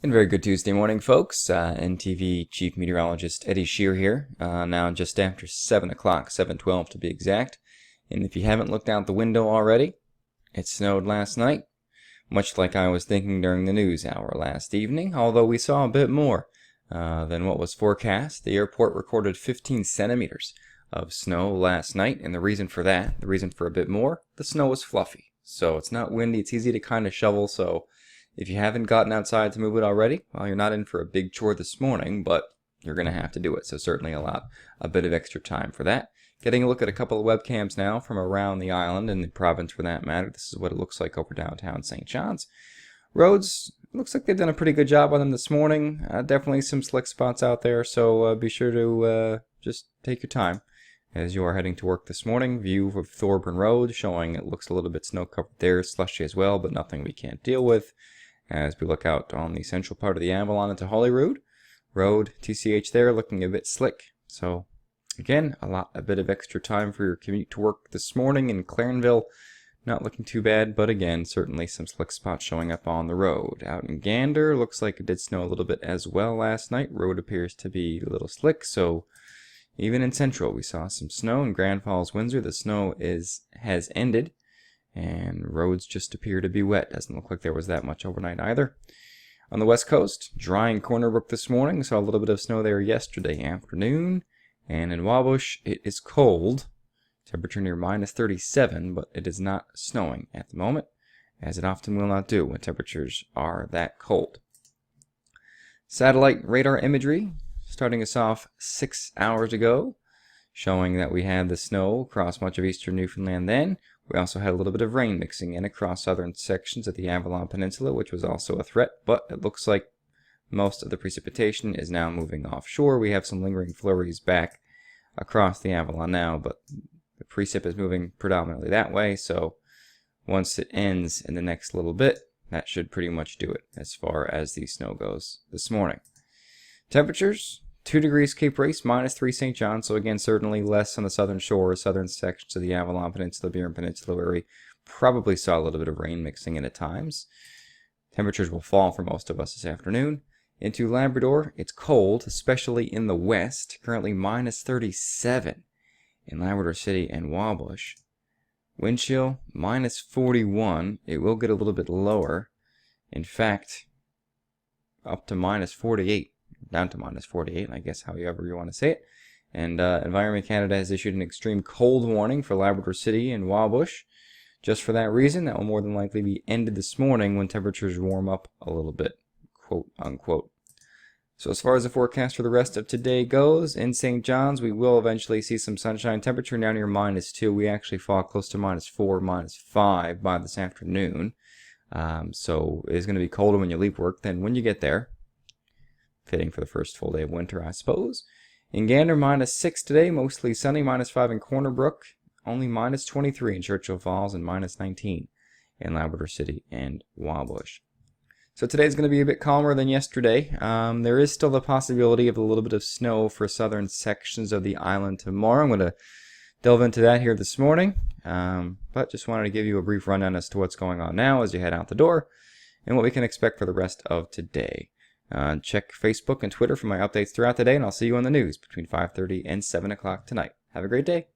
And very good Tuesday morning, folks. NTV Chief Meteorologist Eddie Shear here. Now just after 7 o'clock, 7:12 to be exact. And if you haven't looked out the window already, it snowed last night, much like I was thinking during the news hour last evening, although we saw a bit more than what was forecast. The airport recorded 15 centimeters of snow last night, and the reason for that, the reason for a bit more, the snow was fluffy. So it's not windy, it's easy to kind of shovel, so if you haven't gotten outside to move it already, well, you're not in for a big chore this morning, but you're going to have to do it. So certainly allow a bit of extra time for that. Getting a look at a couple of webcams now from around the island and the province for that matter. This is what it looks like over downtown St. John's. Roads, looks like they've done a pretty good job on them this morning. Definitely some slick spots out there, so be sure to just take your time as you are heading to work this morning. View of Thorburn Road showing it looks a little bit snow covered there, slushy as well, but nothing we can't deal with. As we look out on the central part of the Avalon into Holyrood Road, TCH there looking a bit slick. So again, a bit of extra time for your commute to work this morning in Clarenville. Not looking too bad, but again, certainly some slick spots showing up on the road. Out in Gander, looks like it did snow a little bit as well last night. Road appears to be a little slick, so even in Central we saw some snow. In Grand Falls, Windsor, the snow has ended, and roads just appear to be wet. Doesn't look like there was that much overnight either. On the west coast, dry in Corner Brook this morning. Saw a little bit of snow there yesterday afternoon. And in Wabush, it is cold. Temperature near minus 37, but it is not snowing at the moment, as it often will not do when temperatures are that cold. Satellite radar imagery starting us off 6 hours ago, showing that we had the snow across much of eastern Newfoundland then. We also had a little bit of rain mixing in across southern sections of the Avalon Peninsula, which was also a threat, but it looks like most of the precipitation is now moving offshore. We have some lingering flurries back across the Avalon now, but the precip is moving predominantly that way, so once it ends in the next little bit, that should pretty much do it as far as the snow goes this morning. Temperatures, 2 degrees Cape Race, minus 3 St. John, so again, certainly less on the southern shore, southern sections of the Avalon Peninsula, Burin Peninsula, where we probably saw a little bit of rain mixing in at times. Temperatures will fall for most of us this afternoon. Into Labrador, it's cold, especially in the west, currently minus 37 in Labrador City and Wabush. Wind chill, minus 41. It will get a little bit lower. In fact, up to minus 48. Down to minus 48, I guess, however you want to say it. And Environment Canada has issued an extreme cold warning for Labrador City and Wabush. Just for that reason, that will more than likely be ended this morning when temperatures warm up a little bit, quote unquote. So as far as the forecast for the rest of today goes, in St. John's, we will eventually see some sunshine. Temperature now near minus 2. We actually fall close to minus 4, minus 5 by this afternoon. So it is going to be colder when you leave work than when you get there. Fitting for the first full day of winter, I suppose. In Gander, minus 6 today, mostly sunny, minus 5 in Corner Brook, only minus 23 in Churchill Falls, and minus 19 in Labrador City and Wabush. So today's going to be a bit calmer than yesterday. There is still the possibility of a little bit of snow for southern sections of the island tomorrow. I'm going to delve into that here this morning, but just wanted to give you a brief rundown as to what's going on now as you head out the door and what we can expect for the rest of today. Check Facebook and Twitter for my updates throughout the day, and I'll see you on the news between 5:30 and 7 o'clock tonight. Have a great day.